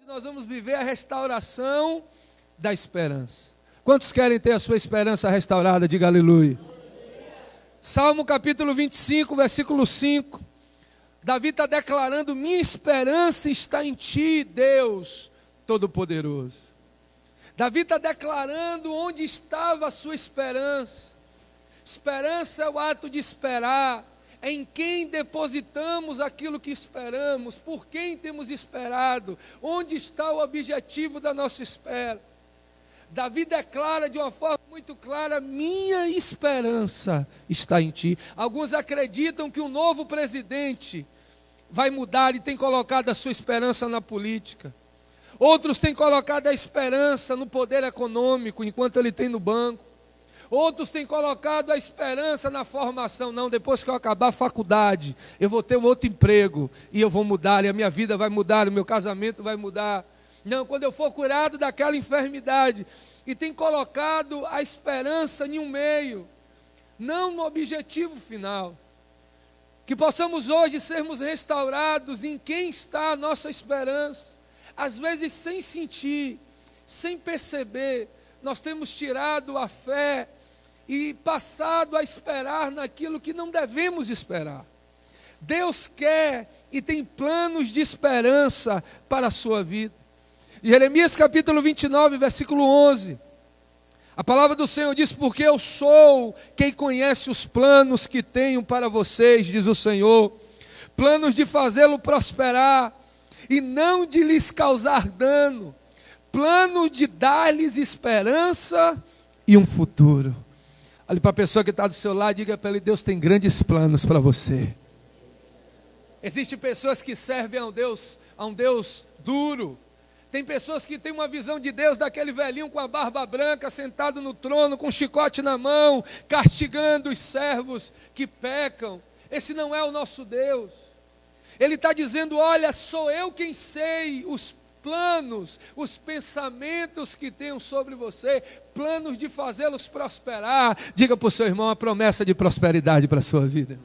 Nós vamos viver a restauração da esperança. Quantos querem ter a sua esperança restaurada? Diga aleluia. Salmo capítulo 25, versículo 5. Davi está declarando: minha esperança está em ti, Deus Todo-Poderoso. Davi está declarando onde estava a sua esperança. Esperança é o ato de esperar. É em quem depositamos aquilo que esperamos, por quem temos esperado, onde está o objetivo da nossa espera. Davi declara de uma forma muito clara: minha esperança está em ti. Alguns acreditam que o novo presidente vai mudar e tem colocado a sua esperança na política. Outros têm colocado a esperança no poder econômico, enquanto ele tem no banco. Outros têm colocado a esperança na formação. Não, depois que eu acabar a faculdade, eu vou ter um outro emprego e eu vou mudar, e a minha vida vai mudar, o meu casamento vai mudar. Não, quando eu for curado daquela enfermidade. E tem colocado a esperança em um meio, não no objetivo final. Que possamos hoje sermos restaurados em quem está a nossa esperança. Às vezes sem sentir, sem perceber, nós temos tirado a fé e passado a esperar naquilo que não devemos esperar. Deus quer e tem planos de esperança para a sua vida. Jeremias capítulo 29, versículo 11. A palavra do Senhor diz: porque eu sou quem conhece os planos que tenho para vocês, diz o Senhor. Planos de fazê-lo prosperar e não de lhes causar dano. Plano de dar-lhes esperança e um futuro. Olhe para a pessoa que está do seu lado e diga para ele: Deus tem grandes planos para você. Existem pessoas que servem a um Deus duro. Tem pessoas que têm uma visão de Deus daquele velhinho com a barba branca, sentado no trono, com um chicote na mão, castigando os servos que pecam. Esse não é o nosso Deus. Ele está dizendo: olha, sou eu quem sei os planos, os pensamentos que tenho sobre você, planos de fazê-los prosperar. Diga para o seu irmão a promessa de prosperidade para a sua vida.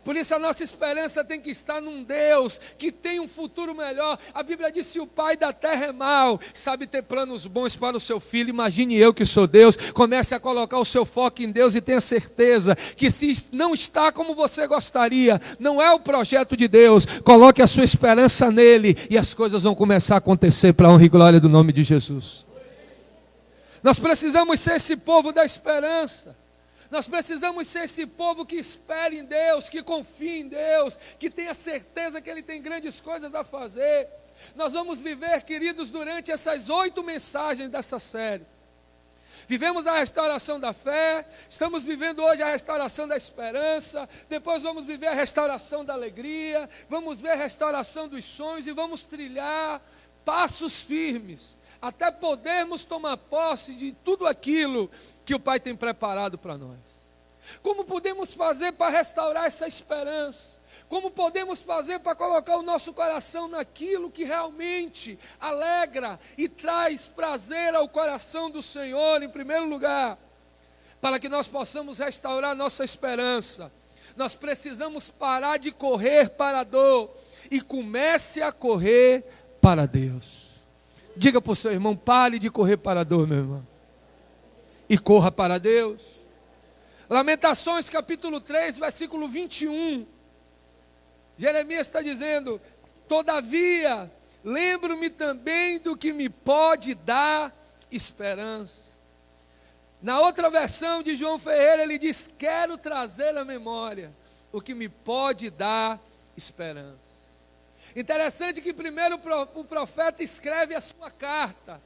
Por isso a nossa esperança tem que estar num Deus que tem um futuro melhor. A Bíblia diz: se o pai da terra é mau, sabe ter planos bons para o seu filho. Imagine eu que sou Deus. Comece a colocar o seu foco em Deus e tenha certeza que se não está como você gostaria, não é o projeto de Deus. Coloque a sua esperança nele e as coisas vão começar a acontecer para a honra e glória do nome de Jesus. Nós precisamos ser esse povo da esperança. Nós precisamos ser esse povo que espera em Deus, que confia em Deus, que tenha certeza que Ele tem grandes coisas a fazer. Nós vamos viver, queridos, durante essas 8 mensagens dessa série. Vivemos a restauração da fé, estamos vivendo hoje a restauração da esperança, depois vamos viver a restauração da alegria, vamos ver a restauração dos sonhos e vamos trilhar passos firmes, até podermos tomar posse de tudo aquilo que o Pai tem preparado para nós. Como podemos fazer para restaurar essa esperança? Como podemos fazer para colocar o nosso coração naquilo que realmente alegra e traz prazer ao coração do Senhor? Em primeiro lugar, para que nós possamos restaurar nossa esperança, nós precisamos parar de correr para a dor e comece a correr para Deus. Diga para o seu irmão: pare de correr para a dor, meu irmão, e corra para Deus. Lamentações capítulo 3, versículo 21. Jeremias está dizendo: todavia, lembro-me também do que me pode dar esperança. Na outra versão de João Ferreira, ele diz: quero trazer à memória o que me pode dar esperança. Interessante que primeiro o profeta escreve a sua carta.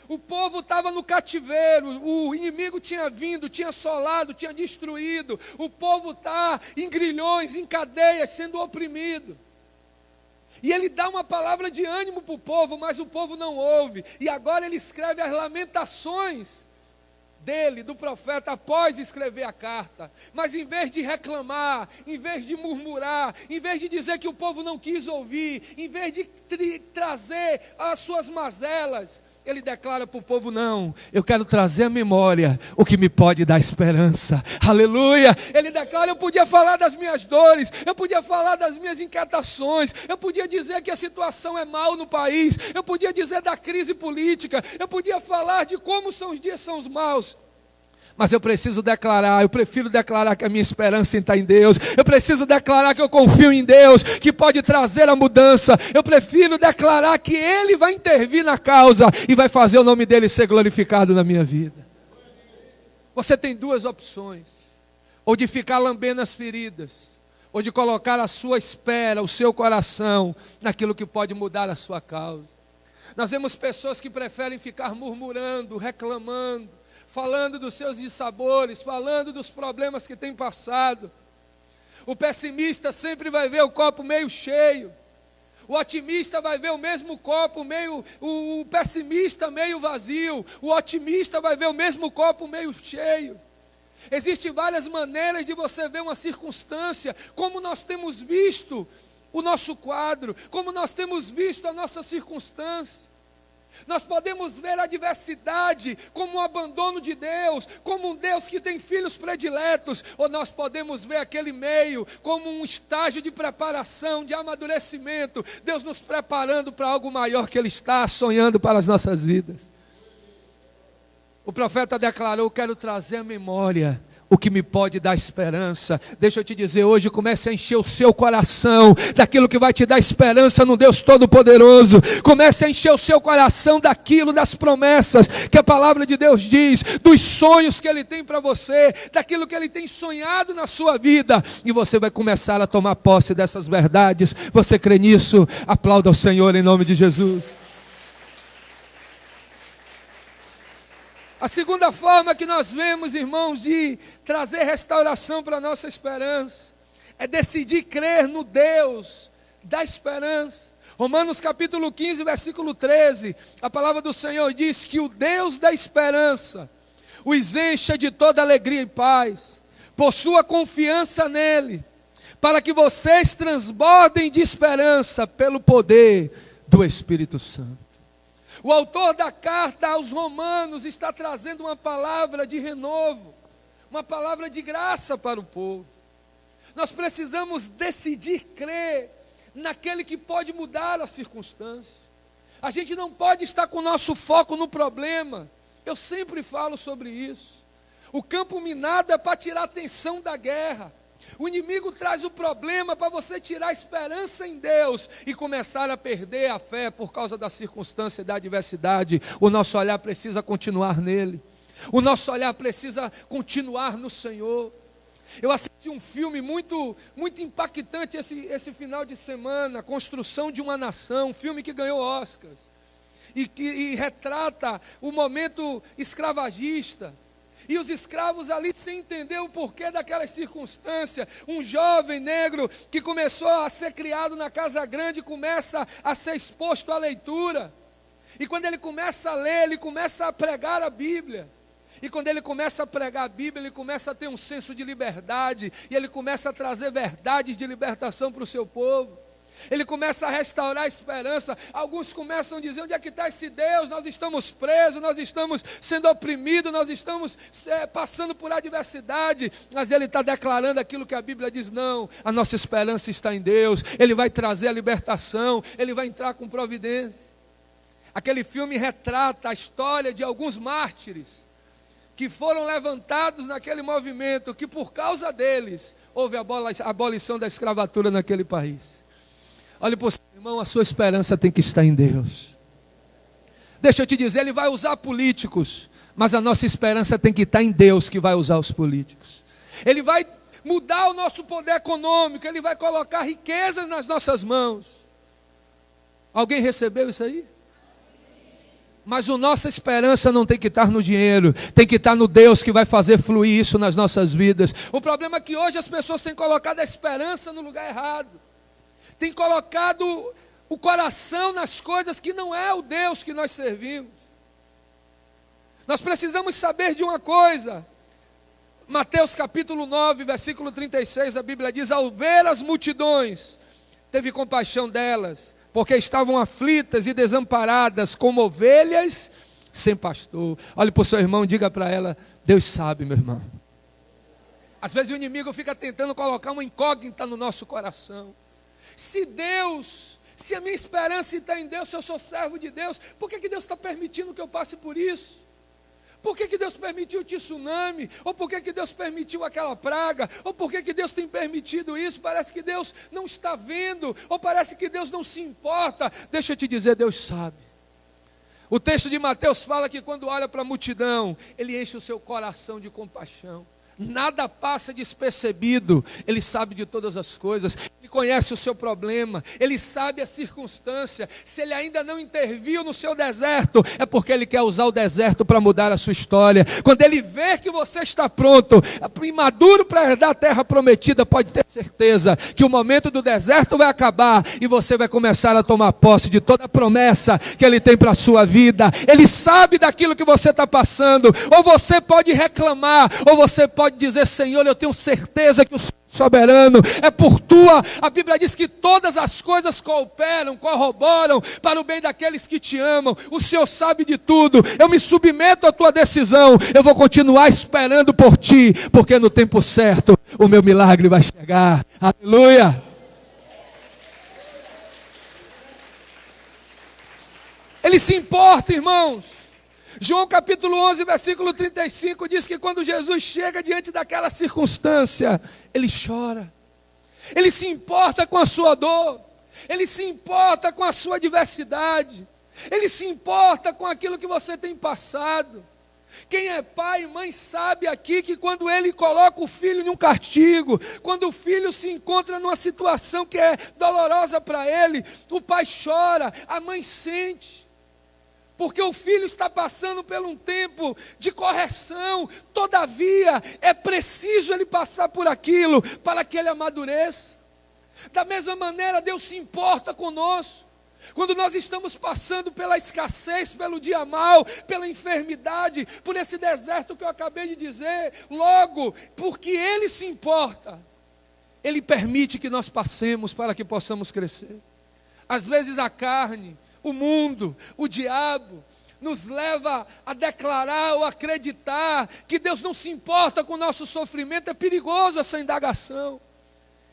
O povo estava no cativeiro, o inimigo tinha vindo, tinha assolado, tinha destruído. O povo está em grilhões, em cadeias, sendo oprimido. E ele dá uma palavra de ânimo para o povo, mas o povo não ouve. E agora ele escreve as lamentações dele, do profeta, após escrever a carta. Mas em vez de reclamar, em vez de murmurar, em vez de dizer que o povo não quis ouvir, em vez de trazer as suas mazelas, Ele declara para o povo: não, eu quero trazer à memória o que me pode dar esperança. Aleluia. Ele declara: eu podia falar das minhas dores, eu podia falar das minhas inquietações, eu podia dizer que a situação é mal no país, eu podia dizer da crise política, eu podia falar de como são os dias são os maus. Mas eu prefiro declarar que a minha esperança está em Deus. Eu preciso declarar que eu confio em Deus, que pode trazer a mudança. Eu prefiro declarar que Ele vai intervir na causa e vai fazer o nome dEle ser glorificado na minha vida. Você tem duas opções: ou de ficar lambendo as feridas, ou de colocar a sua espera, o seu coração, naquilo que pode mudar a sua causa. Nós vemos pessoas que preferem ficar murmurando, reclamando, falando dos seus dissabores, falando dos problemas que tem passado. O pessimista sempre vai ver o copo meio cheio. O otimista vai ver o mesmo copo o pessimista meio vazio. O otimista vai ver o mesmo copo meio cheio. Existem várias maneiras de você ver uma circunstância, como nós temos visto o nosso quadro, como nós temos visto a nossa circunstância. Nós podemos ver a adversidade como um abandono de Deus, como um Deus que tem filhos prediletos, ou nós podemos ver aquele meio como um estágio de preparação, de amadurecimento, Deus nos preparando para algo maior que Ele está sonhando para as nossas vidas. O profeta declarou: quero trazer à memória o que me pode dar esperança. Deixa eu te dizer, hoje comece a encher o seu coração daquilo que vai te dar esperança no Deus Todo-Poderoso. Comece a encher o seu coração daquilo, das promessas que a palavra de Deus diz, dos sonhos que Ele tem para você, daquilo que Ele tem sonhado na sua vida, e você vai começar a tomar posse dessas verdades. Você crê nisso? Aplauda o Senhor em nome de Jesus. A segunda forma que nós vemos, irmãos, de trazer restauração para a nossa esperança, é decidir crer no Deus da esperança. Romanos capítulo 15, versículo 13, a palavra do Senhor diz que o Deus da esperança os encha de toda alegria e paz, por sua confiança nele, para que vocês transbordem de esperança pelo poder do Espírito Santo. O autor da carta aos Romanos está trazendo uma palavra de renovo, uma palavra de graça para o povo. Nós precisamos decidir crer naquele que pode mudar a circunstância. A gente não pode estar com o nosso foco no problema. Eu sempre falo sobre isso. O campo minado é para tirar a atenção da guerra. O inimigo traz o problema para você tirar a esperança em Deus e começar a perder a fé por causa da circunstância e da adversidade. O nosso olhar precisa continuar nele. O nosso olhar precisa continuar no Senhor. Eu assisti um filme muito impactante esse final de semana, Construção de uma Nação, um filme que ganhou Oscars. E retrata o momento escravagista. E os escravos ali, sem entender o porquê daquela circunstância, um jovem negro que começou a ser criado na casa grande, começa a ser exposto à leitura. E quando ele começa a ler, ele começa a pregar a Bíblia. E quando ele começa a pregar a Bíblia, ele começa a ter um senso de liberdade. E ele começa a trazer verdades de libertação para o seu povo. Ele começa a restaurar a esperança. Alguns começam a dizer: onde é que está esse Deus? Nós estamos presos, nós estamos sendo oprimidos, nós estamos passando por adversidade. Mas ele está declarando aquilo que a Bíblia diz: não, a nossa esperança está em Deus. Ele vai trazer a libertação, Ele vai entrar com providência. Aquele filme retrata a história de alguns mártires que foram levantados naquele movimento, que por causa deles houve a abolição da escravatura naquele país. Olhe por seu irmão, a sua esperança tem que estar em Deus. Deixa eu te dizer, Ele vai usar políticos, mas a nossa esperança tem que estar em Deus, que vai usar os políticos. Ele vai mudar o nosso poder econômico, Ele vai colocar riquezas nas nossas mãos. Alguém recebeu isso aí? Mas a nossa esperança não tem que estar no dinheiro, tem que estar no Deus que vai fazer fluir isso nas nossas vidas. O problema é que hoje as pessoas têm colocado a esperança no lugar errado. Tem colocado o coração nas coisas que não é o Deus que nós servimos. Nós precisamos saber de uma coisa. Mateus capítulo 9, versículo 36, a Bíblia diz: ao ver as multidões, teve compaixão delas, porque estavam aflitas e desamparadas, como ovelhas sem pastor. Olhe para o seu irmão e diga para ela: Deus sabe, meu irmão. Às vezes o inimigo fica tentando colocar uma incógnita no nosso coração. Se a minha esperança está em Deus, se eu sou servo de Deus, por que Deus está permitindo que eu passe por isso? Por que Deus permitiu o tsunami? Ou por que Deus permitiu aquela praga? Ou por que Deus tem permitido isso? Parece que Deus não está vendo, ou parece que Deus não se importa. Deixa eu te dizer, Deus sabe. O texto de Mateus fala que quando olha para a multidão, Ele enche o seu coração de compaixão. Nada passa despercebido. Ele sabe de todas as coisas. Ele conhece o seu problema. Ele sabe a circunstância. Se Ele ainda não interviu no seu deserto, é porque Ele quer usar o deserto para mudar a sua história. Quando Ele vê que você está pronto, imaduro para herdar a terra prometida, pode ter certeza que o momento do deserto vai acabar e você vai começar a tomar posse de toda a promessa que Ele tem para a sua vida. Ele sabe daquilo que você está passando. Ou você pode reclamar, ou você pode dizer: Senhor, eu tenho certeza que o Senhor é soberano, é por tua. A Bíblia diz que todas as coisas cooperam, corroboram para o bem daqueles que te amam. O Senhor sabe de tudo. Eu me submeto à tua decisão. Eu vou continuar esperando por ti, porque no tempo certo o meu milagre vai chegar. Aleluia. Ele se importa, irmãos. João capítulo 11, versículo 35 diz que quando Jesus chega diante daquela circunstância, Ele chora. Ele se importa com a sua dor. Ele se importa com a sua adversidade. Ele se importa com aquilo que você tem passado. Quem é pai e mãe sabe aqui que quando ele coloca o filho em um castigo, quando o filho se encontra numa situação que é dolorosa para ele, o pai chora, a mãe sente. Porque o filho está passando por um tempo de correção. Todavia, é preciso ele passar por aquilo para que ele amadureça. Da mesma maneira, Deus se importa conosco. Quando nós estamos passando pela escassez, pelo dia mau, pela enfermidade, por esse deserto que eu acabei de dizer, logo, porque Ele se importa, Ele permite que nós passemos para que possamos crescer. Às vezes a carne, o mundo, o diabo, nos leva a declarar ou acreditar que Deus não se importa com o nosso sofrimento. É perigoso essa indagação.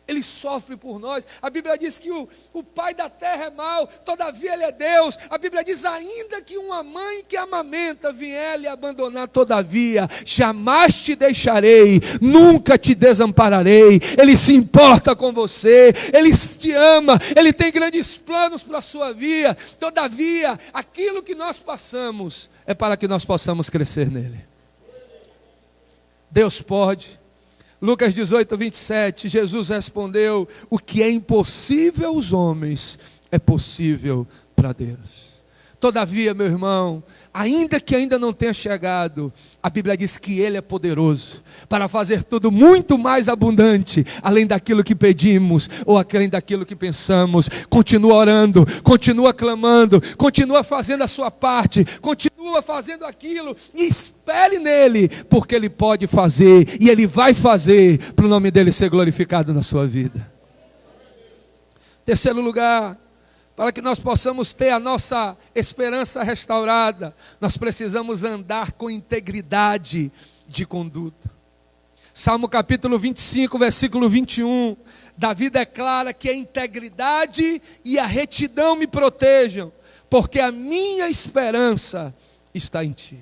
Ele sofre por nós. A Bíblia diz que o pai da terra é mau, todavia Ele é Deus. A Bíblia diz: ainda que uma mãe que amamenta vier lhe abandonar, todavia jamais te deixarei, nunca te desampararei. Ele se importa com você, Ele te ama, Ele tem grandes planos para a sua vida. Todavia, aquilo que nós passamos é para que nós possamos crescer nele. Deus pode. Lucas 18, 27, Jesus respondeu: o que é impossível aos homens é possível para Deus. Todavia, meu irmão, ainda que ainda não tenha chegado, a Bíblia diz que Ele é poderoso para fazer tudo muito mais abundante, além daquilo que pedimos ou além daquilo que pensamos. Continua orando, continua clamando, continua fazendo a sua parte, continua fazendo aquilo e espere nele, porque Ele pode fazer e Ele vai fazer para o nome dEle ser glorificado na sua vida. Terceiro lugar, para que nós possamos ter a nossa esperança restaurada, nós precisamos andar com integridade de conduta. Salmo capítulo 25, versículo 21, Davi declara que a integridade e a retidão me protejam, porque a minha esperança está em ti.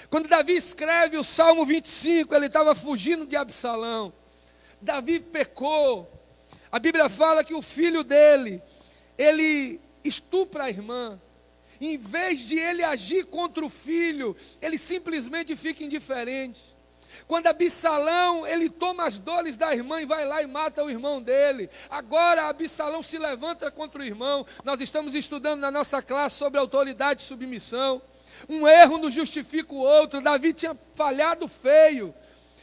Quando Davi escreve o Salmo 25, ele estava fugindo de Absalão. Davi pecou. A Bíblia fala que o filho dele, ele estupra a irmã. Em vez de ele agir contra o filho, ele simplesmente fica indiferente. Quando Absalão, ele toma as dores da irmã e vai lá e mata o irmão dele. Agora Absalão se levanta contra o irmão. Nós estamos estudando na nossa classe sobre autoridade e submissão. Um erro não justifica o outro. Davi tinha falhado feio,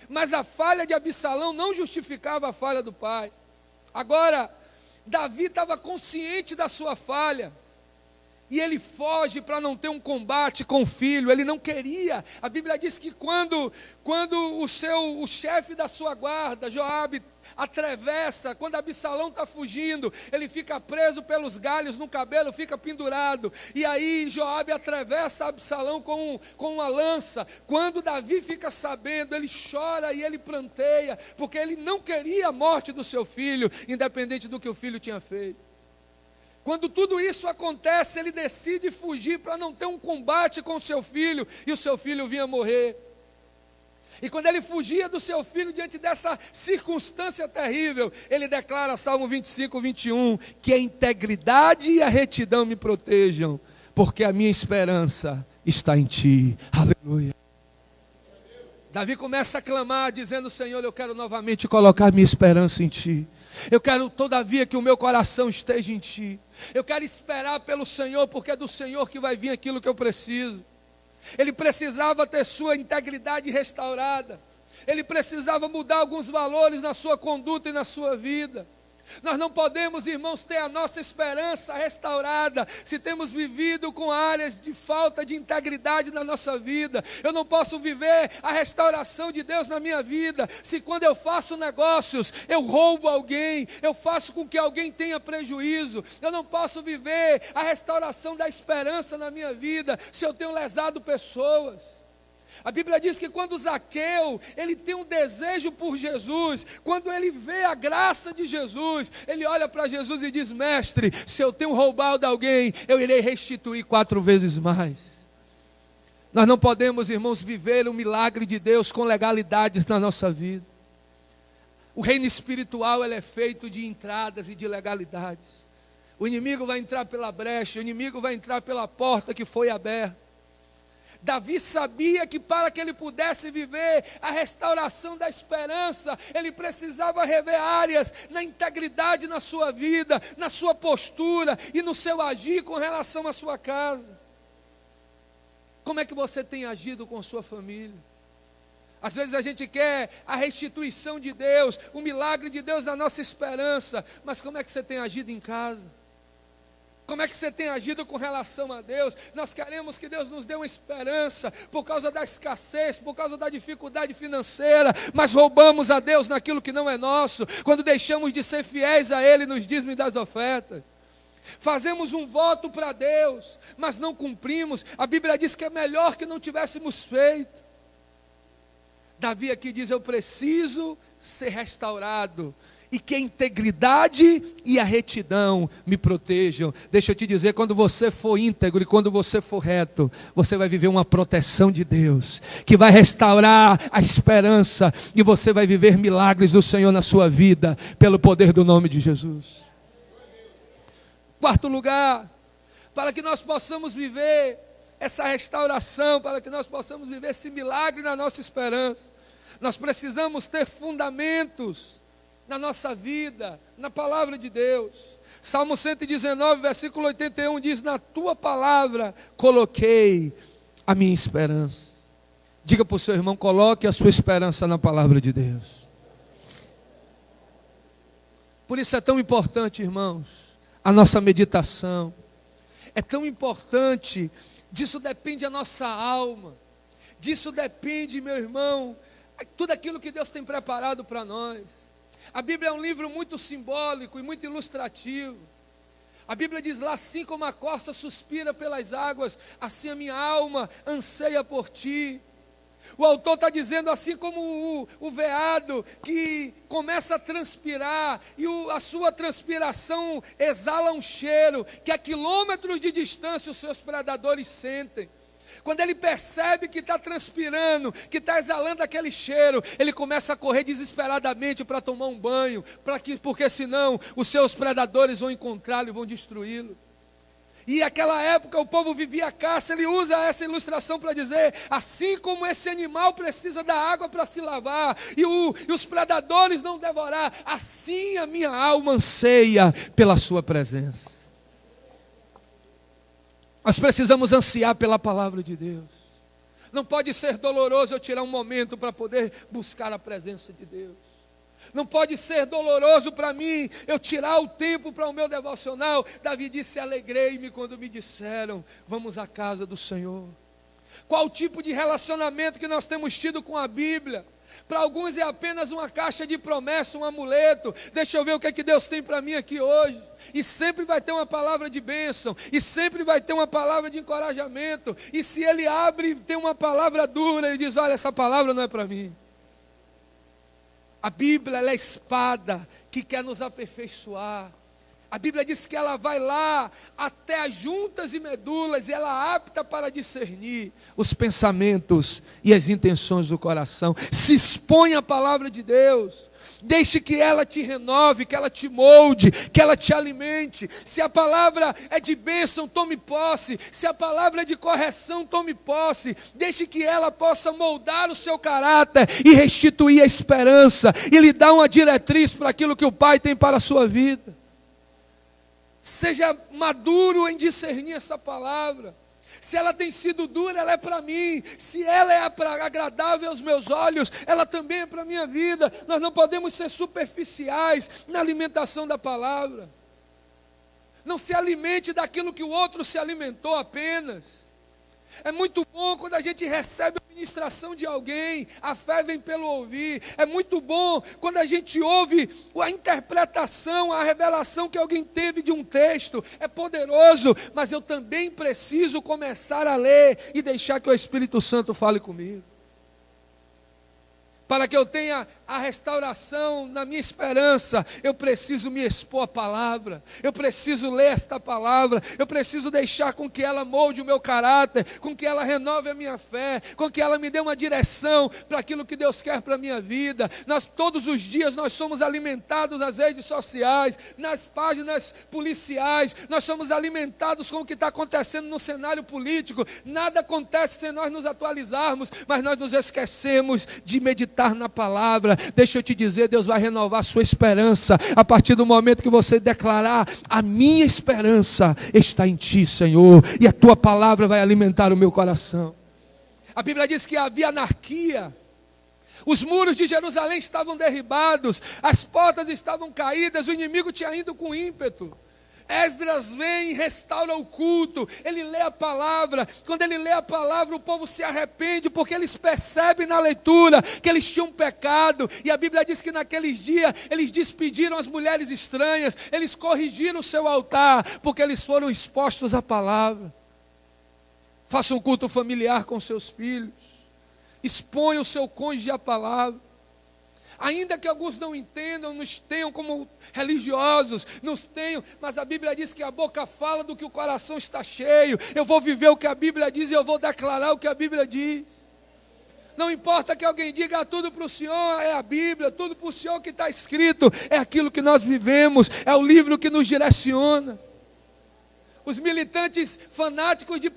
mas a falha de Absalão não justificava a falha do pai. Agora, Davi estava consciente da sua falha, e ele foge para não ter um combate com o filho. Ele não queria. A Bíblia diz que quando o chefe da sua guarda, Joabe, atravessa, quando Absalão está fugindo, ele fica preso pelos galhos no cabelo, fica pendurado. E aí Joabe atravessa Absalão com uma lança. Quando Davi fica sabendo, ele chora e ele pranteia, porque ele não queria a morte do seu filho, independente do que o filho tinha feito. Quando tudo isso acontece, ele decide fugir para não ter um combate com o seu filho, e o seu filho vinha morrer. E quando ele fugia do seu filho diante dessa circunstância terrível, ele declara, Salmo 25, 21, que a integridade e a retidão me protejam, porque a minha esperança está em ti. Aleluia. Davi começa a clamar, dizendo, Senhor, eu quero novamente colocar minha esperança em ti. Eu quero, todavia, que o meu coração esteja em ti. Eu quero esperar pelo Senhor, porque é do Senhor que vai vir aquilo que eu preciso. Ele precisava ter sua integridade restaurada. Ele precisava mudar alguns valores na sua conduta e na sua vida. Nós não podemos, irmãos, ter a nossa esperança restaurada se temos vivido com áreas de falta de integridade na nossa vida. Eu não posso viver a restauração de Deus na minha vida se quando eu faço negócios, eu roubo alguém, eu faço com que alguém tenha prejuízo. Eu não posso viver a restauração da esperança na minha vida se eu tenho lesado pessoas. A Bíblia diz que quando Zaqueu, ele tem um desejo por Jesus, quando ele vê a graça de Jesus, ele olha para Jesus e diz, mestre, se eu tenho roubado alguém, eu irei restituir 4 vezes mais. Nós não podemos, irmãos, viver o milagre de Deus com legalidades na nossa vida. O reino espiritual, ele é feito de entradas e de legalidades. O inimigo vai entrar pela brecha, o inimigo vai entrar pela porta que foi aberta. Davi sabia que para que ele pudesse viver a restauração da esperança, ele precisava rever áreas na integridade na sua vida, na sua postura e no seu agir com relação à sua casa. Como é que você tem agido com sua família? Às vezes a gente quer a restituição de Deus, o milagre de Deus na nossa esperança, mas como é que você tem agido em casa? Como é que você tem agido com relação a Deus? Nós queremos que Deus nos dê uma esperança por causa da escassez, por causa da dificuldade financeira, mas roubamos a Deus naquilo que não é nosso, quando deixamos de ser fiéis a Ele nos dízimos das ofertas. Fazemos um voto para Deus, mas não cumprimos. A Bíblia diz que é melhor que não tivéssemos feito. Davi aqui diz, eu preciso ser restaurado, e que a integridade e a retidão me protejam. Deixa eu te dizer, quando você for íntegro e quando você for reto, você vai viver uma proteção de Deus, que vai restaurar a esperança, e você vai viver milagres do Senhor na sua vida, pelo poder do nome de Jesus. 4º lugar, para que nós possamos viver essa restauração, para que nós possamos viver esse milagre na nossa esperança, nós precisamos ter fundamentos na nossa vida, na palavra de Deus. Salmo 119, versículo 81 diz, na tua palavra coloquei a minha esperança. Diga para o seu irmão, coloque a sua esperança na palavra de Deus. Por isso é tão importante, irmãos, a nossa meditação. É tão importante, disso depende a nossa alma. Disso depende, meu irmão, tudo aquilo que Deus tem preparado para nós. A Bíblia é um livro muito simbólico e muito ilustrativo. A Bíblia diz lá, assim como a corça suspira pelas águas, assim a minha alma anseia por ti. O autor está dizendo, assim como o veado que começa a transpirar e a sua transpiração exala um cheiro que a quilômetros de distância os seus predadores sentem. Quando ele percebe que está transpirando, que está exalando aquele cheiro, ele começa a correr desesperadamente para tomar um banho, porque senão os seus predadores vão encontrá-lo e vão destruí-lo. E naquela época o povo vivia a caça, ele usa essa ilustração para dizer, assim como esse animal precisa da água para se lavar, e os predadores não devorar, assim a minha alma anseia pela sua presença. Nós precisamos ansiar pela palavra de Deus. Não pode ser doloroso eu tirar um momento para poder buscar a presença de Deus. Não pode ser doloroso para mim eu tirar o tempo para o meu devocional. Davi disse, alegrei-me quando me disseram, vamos à casa do Senhor. Qual o tipo de relacionamento que nós temos tido com a Bíblia? Para alguns é apenas uma caixa de promessa, um amuleto. Deixa eu ver o que é que Deus tem para mim aqui hoje. E sempre vai ter uma palavra de bênção, e sempre vai ter uma palavra de encorajamento. E se ele abre, tem uma palavra dura e diz: olha, essa palavra não é para mim. A Bíblia, ela é a espada que quer nos aperfeiçoar. A Bíblia diz que ela vai lá até as juntas e medulas, e ela é apta para discernir os pensamentos e as intenções do coração. Se expõe à palavra de Deus. Deixe que ela te renove, que ela te molde, que ela te alimente. Se a palavra é de bênção, tome posse. Se a palavra é de correção, tome posse. Deixe que ela possa moldar o seu caráter e restituir a esperança e lhe dar uma diretriz para aquilo que o Pai tem para a sua vida. Seja maduro em discernir essa palavra. Se ela tem sido dura, ela é para mim. Se ela é agradável aos meus olhos, ela também é para a minha vida. Nós não podemos ser superficiais na alimentação da palavra. Não se alimente daquilo que o outro se alimentou apenas. É muito bom quando a gente recebe a ministração de alguém, a fé vem pelo ouvir. É muito bom quando a gente ouve a interpretação, a revelação que alguém teve de um texto. É poderoso, mas eu também preciso começar a ler e deixar que o Espírito Santo fale comigo. Para que eu tenha a restauração na minha esperança, eu preciso me expor à palavra, eu preciso ler esta palavra, eu preciso deixar com que ela molde o meu caráter, com que ela renove a minha fé, com que ela me dê uma direção para aquilo que Deus quer para a minha vida. Todos os dias nós somos alimentados nas redes sociais, nas páginas policiais, nós somos alimentados com o que está acontecendo no cenário político. Nada acontece sem nós nos atualizarmos, mas nós nos esquecemos de meditar na palavra. Deixa eu te dizer, Deus vai renovar a sua esperança a partir do momento que você declarar: a minha esperança está em ti, Senhor, e a tua palavra vai alimentar o meu coração. A Bíblia diz que havia anarquia, os muros de Jerusalém estavam derribados, as portas estavam caídas, o inimigo tinha ido com ímpeto. Esdras vem e restaura o culto, ele lê a palavra. Quando ele lê a palavra, o povo se arrepende, porque eles percebem na leitura que eles tinham pecado. E a Bíblia diz que naqueles dias eles despediram as mulheres estranhas, eles corrigiram o seu altar, porque eles foram expostos à palavra. Faça um culto familiar com seus filhos, exponha o seu cônjuge à palavra. Ainda que alguns não entendam, nos tenham como religiosos, nos tenham, mas a Bíblia diz que a boca fala do que o coração está cheio. Eu vou viver o que a Bíblia diz e eu vou declarar o que a Bíblia diz. Não importa que alguém diga: tudo para o Senhor é a Bíblia, tudo para o Senhor que está escrito é aquilo que nós vivemos, é o livro que nos direciona. Os militantes fanáticos de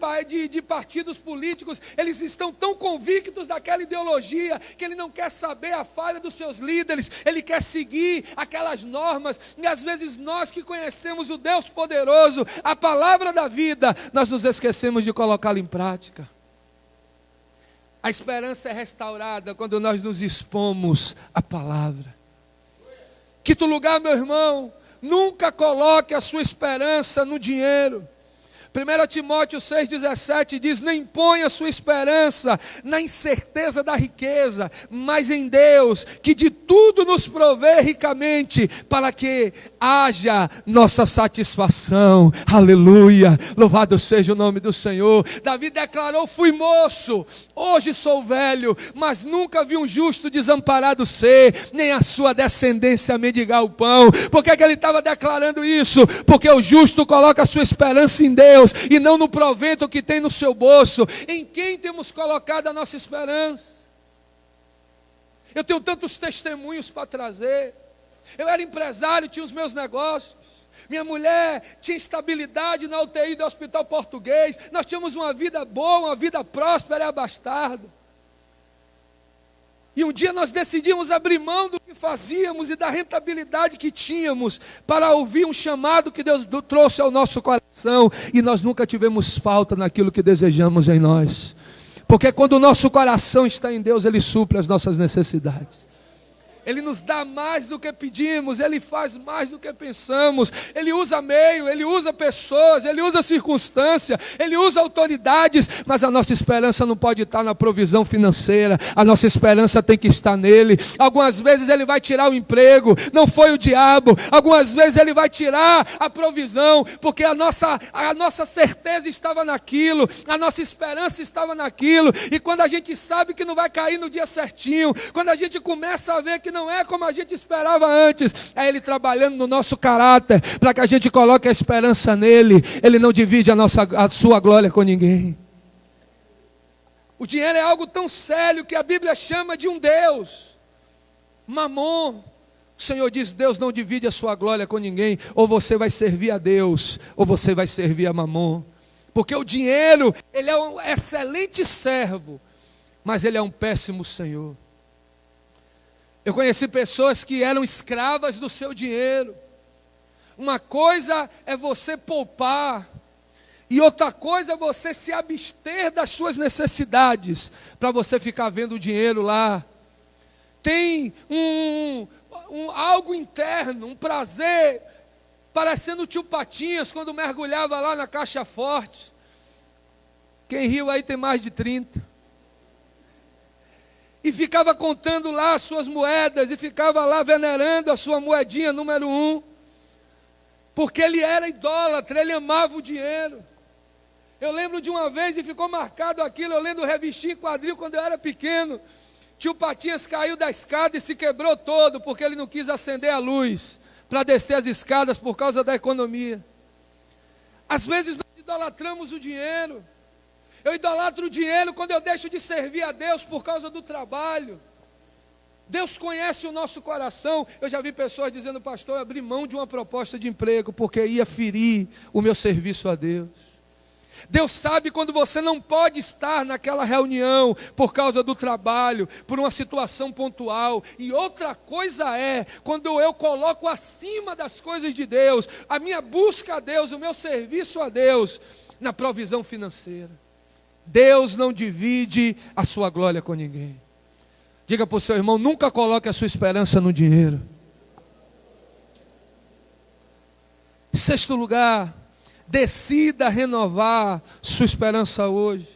partidos políticos, eles estão tão convictos daquela ideologia, que ele não quer saber a falha dos seus líderes, ele quer seguir aquelas normas. E às vezes nós que conhecemos o Deus poderoso, a palavra da vida, nós nos esquecemos de colocá-la em prática. A esperança é restaurada quando nós nos expomos à palavra. Quinto lugar, meu irmão, nunca coloque a sua esperança no dinheiro. 1 Timóteo 6,17 diz: nem ponha a sua esperança na incerteza da riqueza, mas em Deus, que de tudo nos provê ricamente, para que haja nossa satisfação. Aleluia, louvado seja o nome do Senhor. Davi declarou: fui moço, hoje sou velho, mas nunca vi um justo desamparado ser, nem a sua descendência mendigar o pão. Por que ele estava declarando isso? Porque o justo coloca a sua esperança em Deus, e não no provento que tem no seu bolso. Em quem temos colocado a nossa esperança? Eu tenho tantos testemunhos para trazer. Eu era empresário, tinha os meus negócios. Minha mulher tinha estabilidade na UTI do Hospital Português. Nós tínhamos uma vida boa, uma vida próspera e abastada. E um dia nós decidimos abrir mão do que fazíamos e da rentabilidade que tínhamos para ouvir um chamado que Deus trouxe ao nosso coração. E nós nunca tivemos falta naquilo que desejamos em nós. Porque quando o nosso coração está em Deus, Ele supre as nossas necessidades. Ele nos dá mais do que pedimos, Ele faz mais do que pensamos. Ele usa meio, Ele usa pessoas, Ele usa circunstância, Ele usa autoridades, mas a nossa esperança não pode estar na provisão financeira, a nossa esperança tem que estar nele. Algumas vezes Ele vai tirar o emprego, não foi o diabo. Algumas vezes Ele vai tirar a provisão, porque a nossa certeza estava naquilo, a nossa esperança estava naquilo. E quando a gente sabe que não vai cair no dia certinho, quando a gente começa a ver que não é como a gente esperava antes, é Ele trabalhando no nosso caráter, para que a gente coloque a esperança nele. Ele não divide a sua glória com ninguém. O dinheiro é algo tão sério que a Bíblia chama de um Deus, Mamon. O Senhor diz: Deus não divide a sua glória com ninguém. Ou você vai servir a Deus, ou você vai servir a Mamon. Porque o dinheiro, ele é um excelente servo, mas ele é um péssimo senhor. Eu conheci pessoas que eram escravas do seu dinheiro. Uma coisa é você poupar, e outra coisa é você se abster das suas necessidades, para você ficar vendo o dinheiro lá. Tem algo interno, um prazer, parecendo o tio Patinhas, quando mergulhava lá na Caixa Forte. Quem riu aí tem mais de 30. E ficava contando lá as suas moedas, e ficava lá venerando a sua moedinha número 1. Porque ele era idólatra, ele amava o dinheiro. Eu lembro de uma vez, e ficou marcado aquilo, eu lendo revistinha em quadril quando eu era pequeno. Tio Patinhas caiu da escada e se quebrou todo, porque ele não quis acender a luz para descer as escadas por causa da economia. Às vezes nós idolatramos o dinheiro. Eu idolatro o dinheiro quando eu deixo de servir a Deus por causa do trabalho. Deus conhece o nosso coração. Eu já vi pessoas dizendo: pastor, eu abri mão de uma proposta de emprego porque ia ferir o meu serviço a Deus. Deus sabe quando você não pode estar naquela reunião por causa do trabalho, por uma situação pontual. E outra coisa é quando eu coloco acima das coisas de Deus a minha busca a Deus, o meu serviço a Deus na provisão financeira. Deus não divide a sua glória com ninguém. Diga para o seu irmão: nunca coloque a sua esperança no dinheiro. Em sexto lugar, decida renovar sua esperança hoje.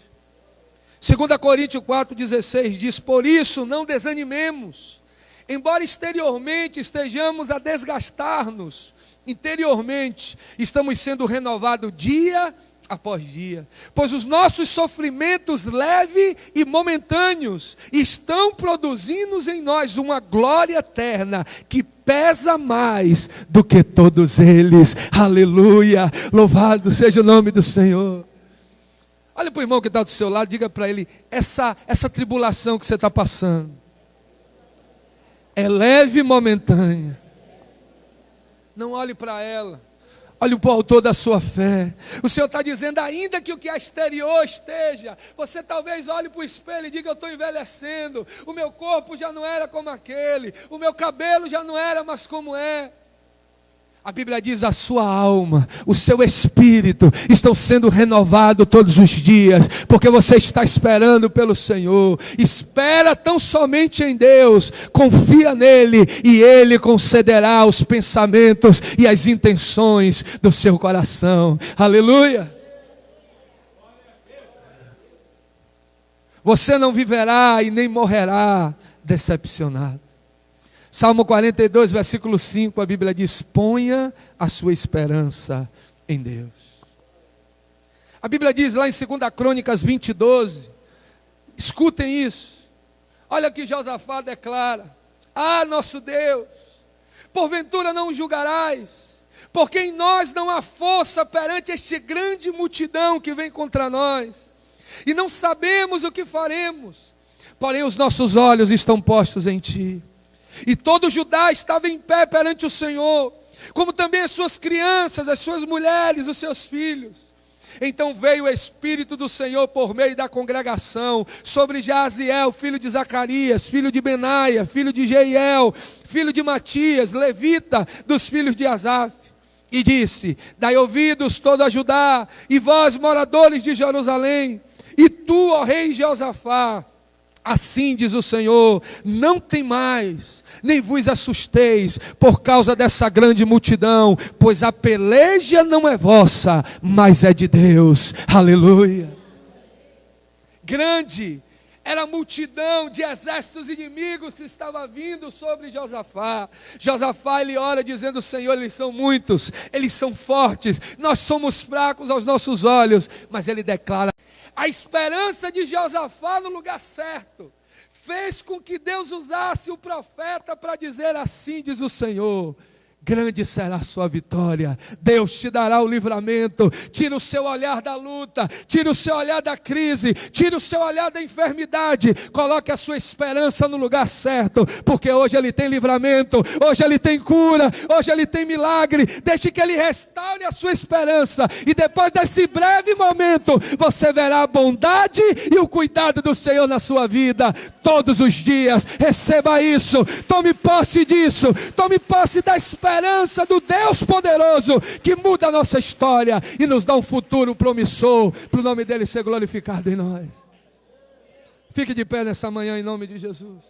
2 Coríntios 4,16 diz: por isso não desanimemos, embora exteriormente estejamos a desgastar-nos, interiormente estamos sendo renovados dia após dia, pois os nossos sofrimentos leves e momentâneos estão produzindo em nós uma glória eterna que pesa mais do que todos eles. Aleluia, louvado seja o nome do Senhor. Olha para o irmão que está do seu lado, diga para ele: essa tribulação que você está passando é leve e momentânea. Não olhe para ela, olhe para o autor da sua fé. O Senhor está dizendo: ainda que o que é exterior esteja, você talvez olhe para o espelho e diga: eu estou envelhecendo, o meu corpo já não era como aquele, o meu cabelo já não era mais como é. A Bíblia diz: a sua alma, o seu espírito estão sendo renovados todos os dias, porque você está esperando pelo Senhor. Espera tão somente em Deus, confia nele, e Ele concederá os pensamentos e as intenções do seu coração. Aleluia! Você não viverá e nem morrerá decepcionado. Salmo 42, versículo 5, a Bíblia diz: ponha a sua esperança em Deus. A Bíblia diz lá em 2 Crônicas 20, 12, escutem isso, olha o que Josafá declara: ah, nosso Deus, porventura não julgarás, porque em nós não há força perante este grande multidão que vem contra nós, e não sabemos o que faremos, porém os nossos olhos estão postos em Ti. E todo Judá estava em pé perante o Senhor, como também as suas crianças, as suas mulheres, os seus filhos. Então veio o Espírito do Senhor por meio da congregação sobre Jaziel, filho de Zacarias, filho de Benaia, filho de Jeiel, filho de Matias, levita dos filhos de Asaf. E disse: dai ouvidos todo a Judá, e vós moradores de Jerusalém, e tu, ó rei Josafá, Assim diz o Senhor, não temais, nem vos assusteis por causa dessa grande multidão, pois a peleja não é vossa, mas é de Deus. Aleluia. Grande era a multidão de exércitos inimigos que estava vindo sobre Josafá. Josafá, ele ora dizendo: Senhor, eles são muitos, eles são fortes, nós somos fracos aos nossos olhos. Mas ele declara: a esperança de Josafá no lugar certo fez com que Deus usasse o profeta para dizer: assim diz o Senhor, grande será a sua vitória, Deus te dará o livramento. Tira o seu olhar da luta, tira o seu olhar da crise, tira o seu olhar da enfermidade, coloque a sua esperança no lugar certo, porque hoje Ele tem livramento, hoje Ele tem cura, hoje Ele tem milagre. Deixe que Ele restaure a sua esperança, e depois desse breve momento, você verá a bondade e o cuidado do Senhor na sua vida, todos os dias. Receba isso, tome posse disso, tome posse da esperança do Deus poderoso, que muda a nossa história e nos dá um futuro promissor, para o nome dele ser glorificado em nós. Fique de pé nessa manhã em nome de Jesus.